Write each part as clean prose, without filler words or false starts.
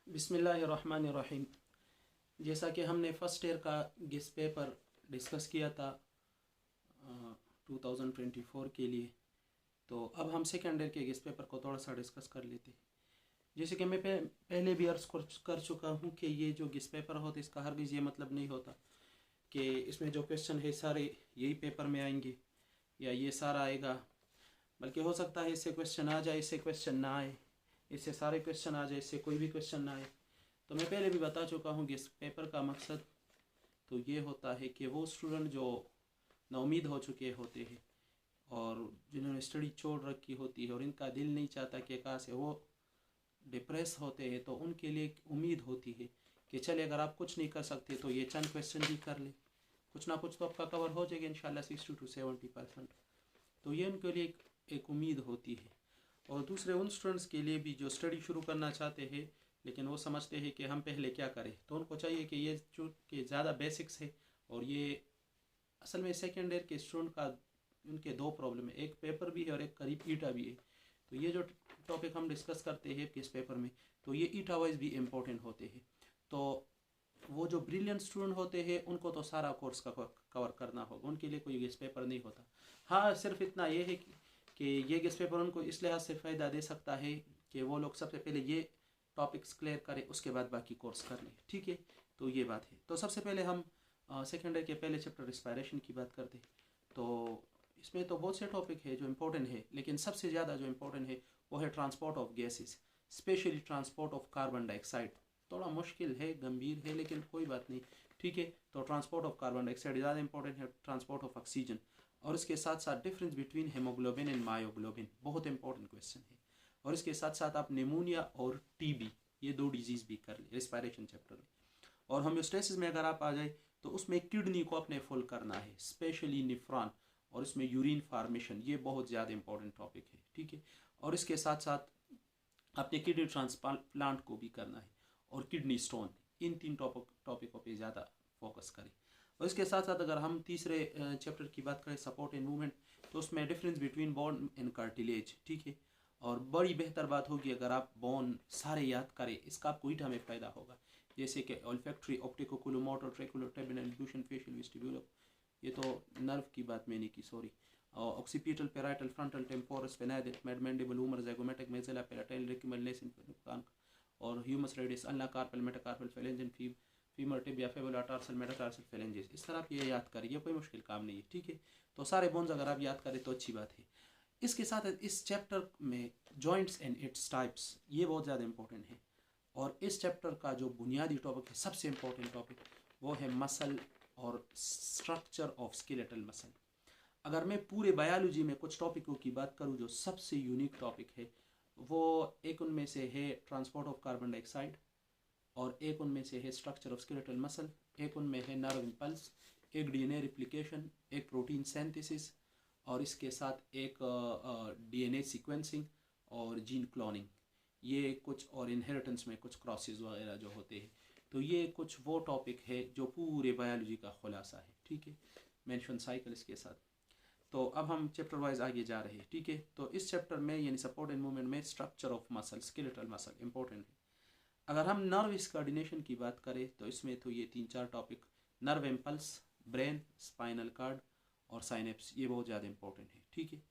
बिस्मिल्लाहिर्रहमानिर्रहीम। जैसा कि हमने फ़र्स्ट ईयर का गेस्ट पेपर डिस्कस किया था 2024 के लिए, तो अब हम सेकेंड ईयर के गेस्ट पेपर को थोड़ा सा डिस्कस कर लेते हैं। जैसे कि मैं पहले भी अर्ज़ कर चुका हूँ कि ये जो गेस्ट पेपर होता है इसका हरगिज़ ये मतलब नहीं होता कि इसमें जो क्वेश्चन है सारे यही पेपर में आएंगे या ये सारा आएगा, बल्कि हो सकता है इससे क्वेश्चन आ जाए, इससे क्वेश्चन ना आए, इससे सारे क्वेश्चन आ जाए, इससे कोई भी क्वेश्चन ना आए। तो मैं पहले भी बता चुका हूँ कि इस पेपर का मकसद तो ये होता है कि वो स्टूडेंट जो नाउमीद हो चुके होते हैं और जिन्होंने स्टडी छोड़ रखी होती है और इनका दिल नहीं चाहता कि कहाँ से वो डिप्रेस होते हैं, तो उनके लिए एक उम्मीद होती है कि चले अगर आप कुछ नहीं कर सकते तो ये चंद क्वेश्चन भी कर ले, कुछ ना कुछ तो आपका कवर हो जाएगा इंशाल्लाह 60 to 70%। तो ये उनके लिए एक उम्मीद होती है। और दूसरे उन स्टूडेंट्स के लिए भी जो स्टडी शुरू करना चाहते हैं लेकिन वो समझते हैं कि हम पहले क्या करें, तो उनको चाहिए कि ये जो कि ज़्यादा बेसिक्स है और ये असल में सेकेंड ईयर के स्टूडेंट का उनके दो प्रॉब्लम है, एक पेपर भी है और एक करीब ईटा भी है। तो ये जो टॉपिक हम डिस्कस करते हैं किस पेपर में, तो ये ईटा वाइज भी इम्पोर्टेंट होते हैं। तो वो जो ब्रिलियंट स्टूडेंट होते हैं उनको तो सारा कोर्स का कवर करना होगा, उनके लिए कोई गेस्ट पेपर नहीं होता। हाँ, सिर्फ इतना ये है कि ये गेस्ट पेपर उनको इस लिहाज से फ़ायदा दे सकता है कि वो लोग सबसे पहले ये टॉपिक्स क्लियर करें, उसके बाद बाकी कोर्स कर लें। ठीक है, तो ये बात है। तो सबसे पहले हम सेकेंड ईयर के पहले चैप्टर रिस्पायरेशन की बात करते हैं। तो इसमें तो बहुत से टॉपिक है जो इम्पोर्टेंट है, लेकिन सबसे ज़्यादा जो इम्पोर्टेंट है वो है transport of gases, specially transport of carbon dioxide. थोड़ा मुश्किल है, गंभीर है, लेकिन कोई बात नहीं। ठीक है, तो ट्रांसपोर्ट ऑफ कार्बन डाइऑक्साइड ज़्यादा इंपॉर्टेंट है, ट्रांसपोर्ट ऑफ ऑक्सीजन, और इसके साथ साथ difference between haemoglobin and myoglobin, बहुत इंपॉर्टेंट क्वेश्चन है। और इसके साथ साथ आप निमोनिया और टीबी, ये दो डिजीज़ भी कर ले रिस्पायरेशन चैप्टर में। और होम्योस्टेसिस में अगर आप आ जाए तो उसमें किडनी को अपने फुल करना है, स्पेशली निफ्रॉन, और इसमें यूरिन फार्मेशन, ये बहुत ज़्यादा इंपॉर्टेंट टॉपिक है। ठीक है, और इसके साथ साथ अपने किडनी ट्रांसप्लांट को भी करना है और किडनी स्टोन, इन तीन टॉपिकों पे ज़्यादा फोकस करें। और इसके साथ साथ अगर हम तीसरे चैप्टर की बात करें सपोर्ट एंड मूवमेंट, तो उसमें difference between bone and cartilage. ठीक है, और बड़ी बेहतर बात होगी अगर आप बोन सारे याद करें, इसका आपको ईटा में फ़ायदा होगा, जैसे कि ऑल्फैक्टरी, ऑप्टिकोकुलोमोटर, ट्रैकुलोटेबिनल, ल्यूशन, फेशियल, वेस्टिब्युलर, ये तो नर्व की बात मैंने की, sorry, occipital, parietal, frontal, temporal, वेनाइडेट, mandible, vomer, zygomatic, maxilla, palatine, lacrimal, nasal, और humerus radius, ulna, carpal, metacarpal, phalanges, femur, tibia, fibula, tarsal, metatarsal, phalanges. इस तरह आप ये याद करिए, कोई मुश्किल काम नहीं है। ठीक है, तो सारे बोन्स अगर आप याद करें तो अच्छी बात है। इसके साथ इस चैप्टर में जॉइंट्स एंड इट्स टाइप्स, ये बहुत ज़्यादा इंपॉर्टेंट है। और इस चैप्टर का जो बुनियादी टॉपिक है, सबसे इम्पोर्टेंट टॉपिक, वो है मसल और स्ट्रक्चर ऑफ स्केलेटल मसल। अगर मैं पूरे बायोलॉजी में कुछ टॉपिकों की बात करूं जो सबसे यूनिक टॉपिक है, वो एक उनमें से है ट्रांसपोर्ट ऑफ कार्बन डाइऑक्साइड, और एक उनमें से है स्ट्रक्चर ऑफ स्केलेटल मसल, एक उनमें है नर्व इम्पल्स, एक डीएनए रिप्लिकेशन, एक प्रोटीन सिंथेसिस, और इसके साथ एक डीएनए सीक्वेंसिंग और जीन क्लोनिंग, ये कुछ, और इनहेरिटेंस में कुछ क्रॉसेस वगैरह जो होते हैं। तो ये कुछ वो टॉपिक है जो पूरे बायोलॉजी का खुलासा है। ठीक है, मेंशन साइकिल इसके साथ। तो अब हम चैप्टर वाइज आगे जा रहे हैं। ठीक है, तो इस चैप्टर में यानी सपोर्ट एंड मूवमेंट में structure of muscle, skeletal muscle important है। अगर हम नर्व कोऑर्डिनेशन की बात करें तो इसमें तो ये 3-4 topic, nerve impulse, brain, spinal cord और साइनेप्स, ये बहुत ज़्यादा इंपॉर्टेंट है। ठीक है,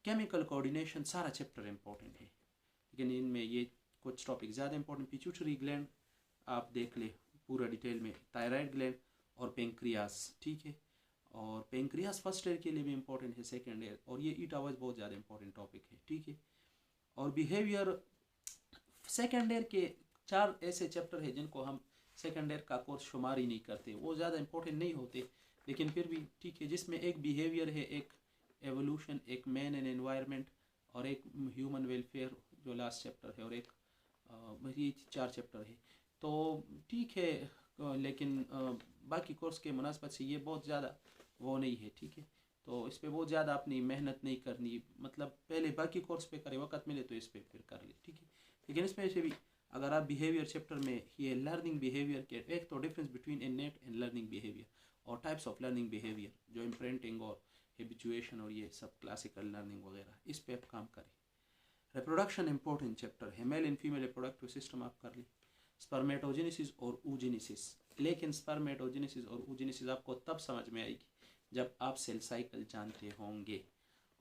केमिकल कोऑर्डिनेशन सारा चैप्टर इंपॉर्टेंट है, लेकिन इनमें ये कुछ टॉपिक ज़्यादा इंपॉर्टेंट, पिट्यूटरी ग्लैंड आप देख ले पूरा डिटेल में, थायराइड ग्लैंड और पेंक्रियास। ठीक है, और पेंक्रियास फर्स्ट ईयर के लिए भी इंपॉर्टेंट है, सेकेंड ईयर, और ये ईटा वाइज बहुत ज़्यादा इंपॉर्टेंट टॉपिक है। ठीक है, और बिहेवियर, सेकेंड ईयर के 4 ऐसे चैप्टर है जिनको हम सेकेंड ईयर का कोर्स शुमार ही नहीं करते, वो ज़्यादा इंपॉर्टेंट नहीं होते, लेकिन फिर भी ठीक है, जिसमें एक बिहेवियर है, एक एवोल्यूशन, एक मैन एंड एनवायरनमेंट, और एक ह्यूमन वेलफेयर जो लास्ट चैप्टर है, और एक ये 4 चैप्टर है। तो ठीक है, लेकिन बाकी कोर्स के मुनासबत से ये बहुत ज़्यादा वो नहीं है। ठीक है, तो इस पर बहुत ज़्यादा अपनी मेहनत नहीं करनी, मतलब पहले बाकी कोर्स पे करें, वक्त मिले तो इस पर फिर कर ले। ठीक है, लेकिन इसमें से भी अगर आप बिहेवियर चैप्टर में ये लर्निंग बिहेवियर के, एक तो difference between इनेट and learning behaviour, और टाइप्स ऑफ लर्निंग बिहेवियर जो इम्प्रिंटिंग और हैबिचुएशन और ये सब क्लासिकल लर्निंग वगैरह, इस पर आप काम करें। रिप्रोडक्शन इंपॉर्टेंट चैप्टर है, male and female reproductive system आप कर लें। स्पर्मेटोजेनेसिस और oogenesis। लेकिन स्पर्मेटोजेनेसिस और oogenesis आपको तब समझ में आएगी जब आप सेल साइकिल जानते होंगे।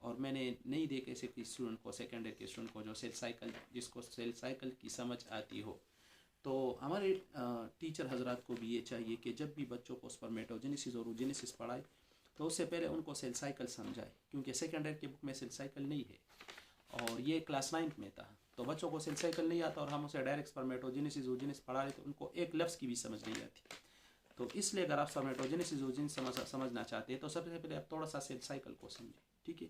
और मैंने नहीं देखा ऐसे किसी स्टूडेंट को, सेकेंड ईयर के स्टूडेंट को जो सेल साइकिल, जिसको सेल साइकिल की समझ आती हो। तो हमारे टीचर हजरात को भी ये चाहिए कि जब भी बच्चों को स्पर्मेटोजेनेसिस और oogenesis पढ़ाए तो उससे पहले उनको सेल साइकिल समझाए, क्योंकि सेकेंड ईयर की बुक में सेल साइकिल नहीं है और ये क्लास 9 में था। तो बच्चों को सेल साइकिल नहीं आता और हम उसे डायरेक्ट स्पर्मेटोजेनेसिस oogenesis पढ़ा रहे तो उनको एक लफ्ज़ की भी समझ नहीं आती। तो इसलिए अगर आप स्पर्मेटोजेनेसिस oogenesis समझना चाहते हैं तो सबसे पहले आप थोड़ा सा सेल साइकिल को समझें, ठीक है।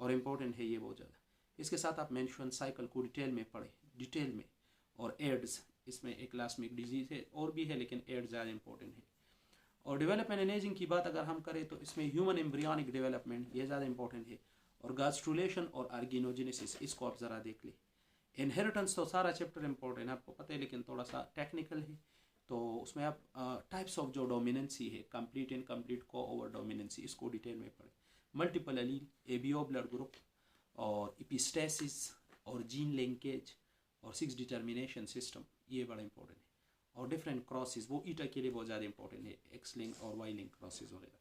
और इम्पोर्टेंट है ये बहुत ज़्यादा। इसके साथ आप मेंस्ट्रुअल साइकिल को डिटेल में पढ़ें, डिटेल में। और एड्स, इसमें एक क्लासमिक डिजीज़ है और भी है, लेकिन एड्स ज़्यादा इंपॉर्टेंट है। और डेवलपमेंट एंड एजिंग की बात अगर हम करें तो इसमें ह्यूमन एम्ब्रियोनिक डेवलपमेंट ये ज़्यादा इंपॉर्टेंट है। और गास्ट्रुलेशन और आर्गेनोजेनेसिस, इसको आप ज़रा देख लें। इनहेरिटेंस तो सारा चैप्टर इंपॉर्टेंट है, आपको पता है, लेकिन थोड़ा सा टेक्निकल है। तो उसमें आप टाइप्स ऑफ जो डोमिनेंसी है, कंप्लीट इनकम्प्लीट को ओवर डोमिनेंसी, इसको डिटेल में पढ़ें। Multiple allele, ABO blood group और एपिस्टेसिस और जीन लिंकेज और 6 डिटर्मिनेशन सिस्टम, ये बड़ा इंपॉर्टेंट है। और डिफरेंट क्रॉसेस, वो ईटा के लिए बहुत ज़्यादा इंपॉर्टेंट है, एक्स लिंक और वाई लिंक क्रॉसेस वगैरह।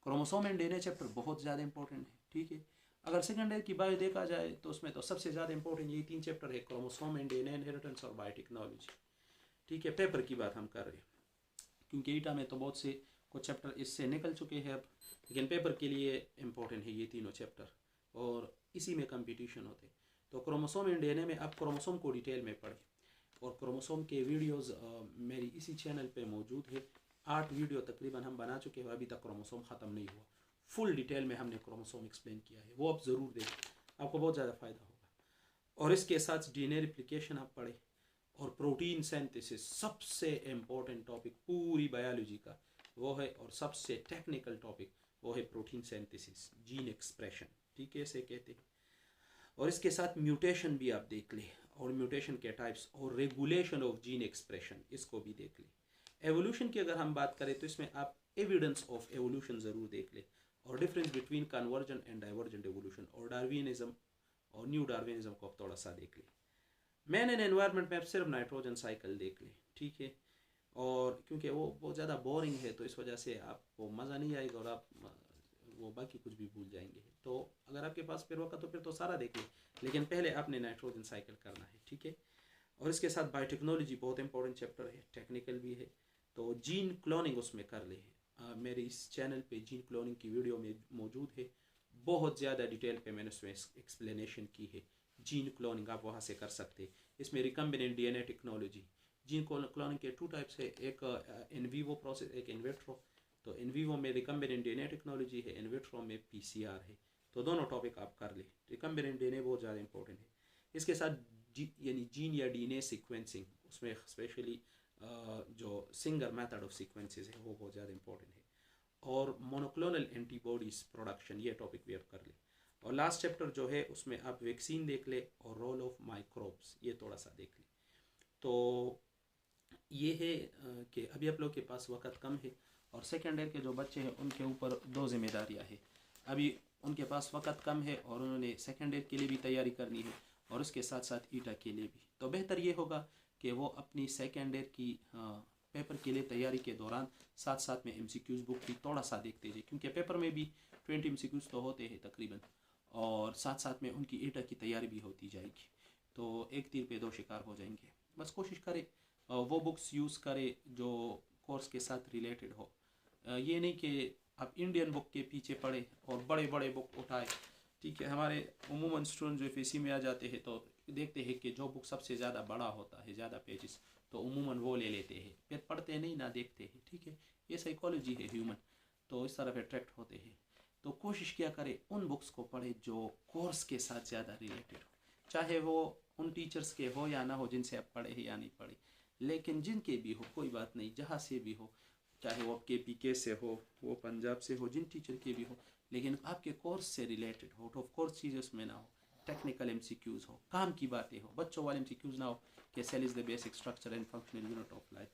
क्रोमोसोम एंड डीएनए चैप्टर बहुत ज़्यादा इंपॉर्टेंट है, ठीक है। अगर सेकेंड ईयर की बायो देखा जाए तो उसमें तो सबसे ज़्यादा इंपॉर्टेंट ये 3 चैप्टर है, क्रोमोसोम एंड डीएनए, इनहेरिटेंस और बायोटेक्नोलॉजी, ठीक है। पेपर की बात हम कर रहे हैं क्योंकि ईटा में तो बहुत से कुछ चैप्टर इससे निकल चुके हैं अब, लेकिन पेपर के लिए इंपॉर्टेंट है ये तीनों चैप्टर और इसी में कंपटीशन होते हैं। तो क्रोमोसोम एंड डीएनए में आप क्रोमोसोम को डिटेल में पढ़ें। और क्रोमोसोम के वीडियोस मेरी इसी चैनल पे मौजूद है, 8 वीडियो तकरीबन हम बना चुके हैं, अभी तक क्रोमोसोम ख़त्म नहीं हुआ। फुल डिटेल में हमने क्रोमोसोम एक्सप्लेन किया है, वो आप ज़रूर देखें, आपको बहुत ज़्यादा फ़ायदा होगा। और इसके साथ डीएनए रिप्लिकेशन आप पढ़ें। और प्रोटीन सिंथेसिस सबसे इम्पोर्टेंट टॉपिक पूरी बायोलॉजी का वो है, और सबसे टेक्निकल टॉपिक वो है प्रोटीन सिंथेसिस, जीन एक्सप्रेशन, ठीक है, इसे कहते हैं। और इसके साथ म्यूटेशन भी आप देख लें, और म्यूटेशन के टाइप्स और रेगुलेशन ऑफ जीन एक्सप्रेशन, इसको भी देख लें। एवोल्यूशन की अगर हम बात करें तो इसमें आप एविडेंस ऑफ एवोल्यूशन ज़रूर देख लें, और difference between conversion and divergent evolution, और डार्विनिज्म और न्यू डार्विनिज्म को आप थोड़ा सा देख लें। मैन एंड एनवायरनमेंट में आप सिर्फ नाइट्रोजन साइकिल देख लें, ठीक है। और क्योंकि वो बहुत ज़्यादा बोरिंग है तो इस वजह से आपको मज़ा नहीं आएगा और आप वो बाकी कुछ भी भूल जाएंगे। तो अगर आपके पास फिर वक्त तो फिर तो सारा देख लें, लेकिन पहले आपने नाइट्रोजन साइकिल करना है, ठीक है। और इसके साथ बायोटेक्नोलॉजी बहुत इंपॉर्टेंट चैप्टर है, टेक्निकल भी है। तो जीन क्लोनिंग उसमें कर ले, मेरे इस चैनल पे जीन क्लोनिंग की वीडियो में मौजूद है, बहुत ज़्यादा डिटेल पे मैंने उसमें एक्सप्लेनेशन की है। जीन क्लोनिंग आप वहाँ से कर सकते हैं। इसमें recombinant DNA technology, gene cloning के 2 टाइप्स है, एक इन विवो प्रोसेस, एक इन विट्रो। तो इन विवो में रिकम्बिनेंट डीएनए टेक्नोलॉजी है, इन विट्रो में पीसीआर है। तो दोनों टॉपिक आप कर ले। रिकम्बिनेंट डीएनए बहुत ज़्यादा इंपॉर्टेंट है। इसके साथ यानी जीन या डीएनए सीक्वेंसिंग, उसमें स्पेशली जो सिंगल मेथड ऑफ सीक्वेंसेस है वो बहुत ज़्यादा इंपॉर्टेंट है। और मोनोक्लोनल एंटीबॉडीज प्रोडक्शन, ये टॉपिक भी आप कर ले। और लास्ट चैप्टर जो है उसमें आप वैक्सीन देख ले और रोल ऑफ माइक्रोब्स, ये थोड़ा सा देख ले। तो ये है कि अभी आप लोग के पास वक्त कम है और सेकेंड ईयर के जो बच्चे हैं उनके ऊपर 2 जिम्मेदारियां हैं। अभी उनके पास वक्त कम है और उन्होंने सेकेंड ईयर के लिए भी तैयारी करनी है और उसके साथ साथ ईटा के लिए भी। तो बेहतर ये होगा कि वो अपनी सेकेंड ईयर की पेपर के लिए तैयारी के दौरान साथ साथ में MCQs बुक भी थोड़ा सा देखते जाए, क्योंकि पेपर में भी 20 MCQs तो होते हैं तकरीबन, और साथ साथ में उनकी ईटा की तैयारी भी होती जाएगी। तो एक तीर पे 2 शिकार हो जाएंगे। बस कोशिश करें वो बुक्स यूज़ करें जो कोर्स के साथ रिलेटेड हो। ये नहीं कि आप इंडियन बुक के पीछे पढ़े और बड़े बड़े बुक उठाए, ठीक है। हमारे उमूमन स्टूडेंट जो FAC में आ जाते हैं तो देखते हैं कि जो बुक सबसे ज़्यादा बड़ा होता है, ज़्यादा पेजेस, तो उमूमन वो ले लेते हैं, फिर पढ़ते नहीं ना देखते हैं, ठीक है। ये साइकोलॉजी है ह्यूमन, तो इस तरफ अट्रैक्ट होते हैं। तो कोशिश क्या करें उन बुक्स को पढ़े जो कोर्स के साथ ज़्यादा रिलेटेड हो, चाहे वो उन टीचर्स के हो या ना हो जिनसे आप पढ़े या नहीं पढ़े, लेकिन जिनके भी हो कोई बात नहीं, जहाँ से भी हो, चाहे वो आपके PK से हो, वो पंजाब से हो, जिन टीचर के भी हो, लेकिन आपके कोर्स से रिलेटेड हो, ऑफ कोर्स चीज़ उसमें ना हो, टेक्निकल MCQs हो, काम की बातें हो, बच्चों वाले MCQs ना हो कि cell is the basic structure and functional unit of life,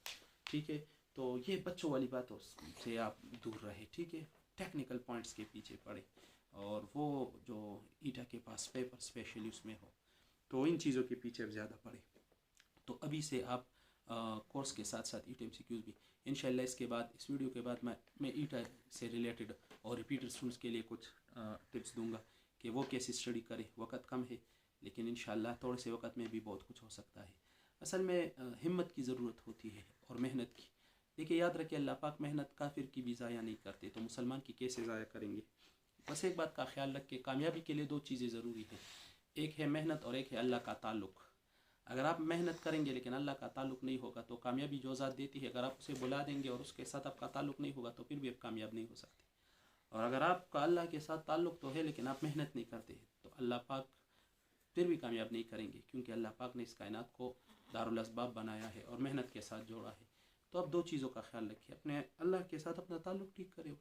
ठीक है। तो ये बच्चों वाली बातों से आप दूर रहे, ठीक है। टेक्निकल पॉइंट्स के पीछे पढ़े और वो जो ईटा के पास पेपर स्पेशली उसमें हो, तो इन चीज़ों के पीछे ज़्यादा पढ़े। तो अभी से आप कोर्स के साथ साथ ईट MCQs भी इंशाल्लाह। इसके बाद इस वीडियो के बाद मैं ईट से रिलेटेड और रिपीटेड स्टूडेंट्स के लिए कुछ टिप्स दूंगा कि वो कैसे स्टडी करें। वक्त कम है लेकिन इंशाल्लाह थोड़े से वक्त में भी बहुत कुछ हो सकता है। असल में हिम्मत की ज़रूरत होती है और मेहनत की। देखिए याद रखिए, अल्लाह पाक मेहनत काफिर की भी ज़ाया नहीं करते, तो मुसलमान की कैसे ज़ाया करेंगे। बस एक बात का ख्याल रख के, कामयाबी के लिए दो चीज़ें ज़रूरी है, एक है मेहनत और एक है अल्लाह का ताल्लुक़। अगर आप मेहनत करेंगे लेकिन अल्लाह का ताल्लुक़ नहीं होगा तो कामयाबी जो ज़ात देती है, अगर आप उसे बुला देंगे और उसके साथ आपका ताल्लुक़ नहीं होगा तो फिर भी आप कामयाब नहीं हो सकते। और अगर आपका अल्लाह के साथ ताल्लुक़ तो है लेकिन आप मेहनत नहीं करते तो अल्लाह पाक फिर भी कामयाब नहीं करेंगे, क्योंकि अल्लाह पाक ने इस कायनात को दारुल असबाब बनाया है और मेहनत के साथ जोड़ा है। तो आप दो चीज़ों का ख्याल रखिए, अपने अल्लाह के साथ अपना ताल्लुक़ ठीक करें,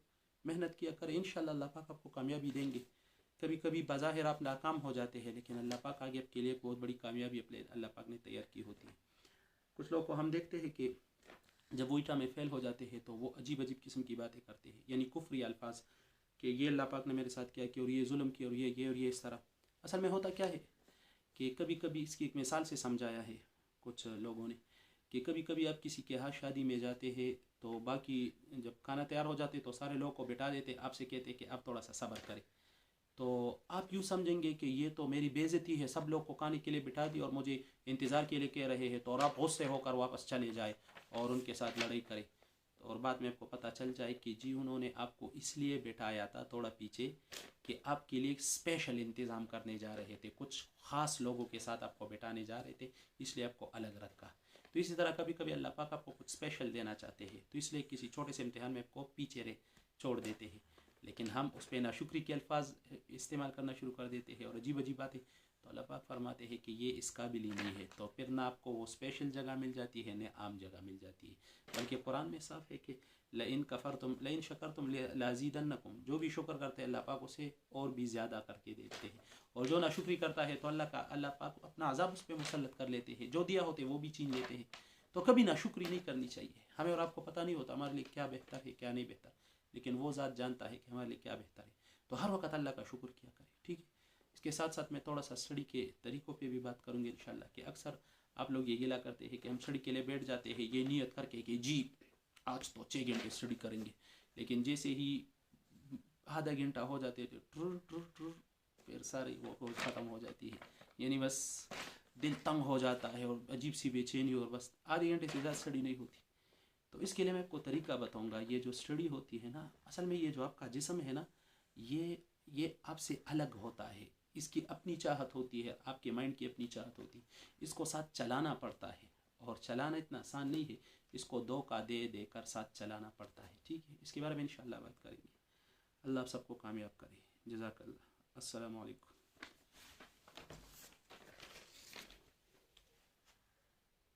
मेहनत किया करें, इंशाल्लाह अल्लाह पाक आपको कामयाबी देंगे। कभी कभी बाज़ाहिर आप नाकाम हो जाते हैं लेकिन अल्लाह पाक आगे आपके लिए बहुत बड़ी कामयाबी अल्लाह पाक ने तैयार की होती है। कुछ लोगों को हम देखते हैं कि जब वो ईटा में फेल हो जाते हैं तो वो अजीब अजीब किस्म की बातें करते हैं, यानी कुफ्री अल्फाज कि ये अल्लाह पाक ने मेरे साथ किया कि और ये जुल्म किया और ये इस तरह। असल में होता क्या है कि कभी कभी इसकी एक मिसाल से समझाया है कुछ लोगों ने कि कभी कभी आप किसी के यहाँ शादी में जाते हैं तो बाकी जब खाना तैयार हो जाते तो सारे लोगों को बिठा देते, आपसे कहते कि आप थोड़ा सा सब्र करें। तो आप यूँ समझेंगे कि ये तो मेरी बेइज्जती है, सब लोग को खाने के लिए बिठा दी और मुझे इंतज़ार के लिए कह रहे हैं, तो और आप गुस्से होकर वापस चले जाए और उनके साथ लड़ाई करें। और बाद में आपको पता चल जाए कि जी उन्होंने आपको इसलिए बिठाया था थोड़ा पीछे कि आपके लिए स्पेशल इंतज़ाम करने जा रहे थे, कुछ ख़ास लोगों के साथ आपको बिठाने जा रहे थे, इसलिए आपको अलग रखा। तो इसी तरह कभी कभी अल्लाह पाक आपको कुछ स्पेशल देना चाहते हैं, तो इसलिए किसी छोटे से इम्तिहान में आपको पीछे छोड़ देते हैं, लेकिन हम उस पर नाशुक्री के अल्फाज इस्तेमाल करना शुरू कर देते हैं और अजीब अजीब बातें, तो अल्लाह पाक फरमाते हैं कि ये इस काबिल ही नहीं है, तो फिर ना आपको वो स्पेशल जगह मिल जाती है न आम जगह मिल जाती है। बल्कि कुरान में साफ है कि लइन कफ़रतुम लइन शकरतुम लाज़ीदन्नकुम, जो भी शुक्र करते हैं अल्लाह पाक उसे और भी ज़्यादा करके देते हैं, और जो नाशुक्री करता है तो अल्लाह पाक अपना अज़ाब उस पर मुसल्लत कर लेते हैं, जो दिया होते वो भी छीन लेते हैं। तो कभी नाशुक्री नहीं करनी चाहिए। हमें और आपको पता नहीं होता हमारे लिए क्या बेहतर है क्या नहीं बेहतर, लेकिन वो ज़ात जानता है कि हमारे लिए क्या बेहतर है। तो हर वक्त अल्लाह का शुक्र किया करें, ठीक है। इसके साथ साथ मैं थोड़ा सा स्टडी के तरीक़ों पे भी बात करूँगी इंशाल्लाह। कि अक्सर आप लोग ये गिला करते हैं कि हम स्टडी के लिए बैठ जाते हैं ये नियत करके कि जी आज तो 6 घंटे स्टडी करेंगे, लेकिन जैसे ही आधा घंटा हो जाते हैं तो ट्र फिर सारी वो ख़त्म हो जाती है, यानी बस दिल तंग हो जाता है और अजीब सी बेचैनी, और बस आधे घंटे से ज़्यादा स्टडी नहीं होती। तो इसके लिए मैं आपको तरीका बताऊंगा। ये जो स्टडी होती है ना, असल में ये जो आपका जिस्म है ना, ये आपसे अलग होता है, इसकी अपनी चाहत होती है, आपके माइंड की अपनी चाहत होती है, इसको साथ चलाना पड़ता है, और चलाना इतना आसान नहीं है, इसको धोखा दे दे कर साथ चलाना पड़ता है, ठीक है। इसके बारे में इंशाल्लाह बात करेंगे। अल्लाह आप सबको कामयाब करे। जज़ाकल्लाह। अस्सलामु अलैकुम।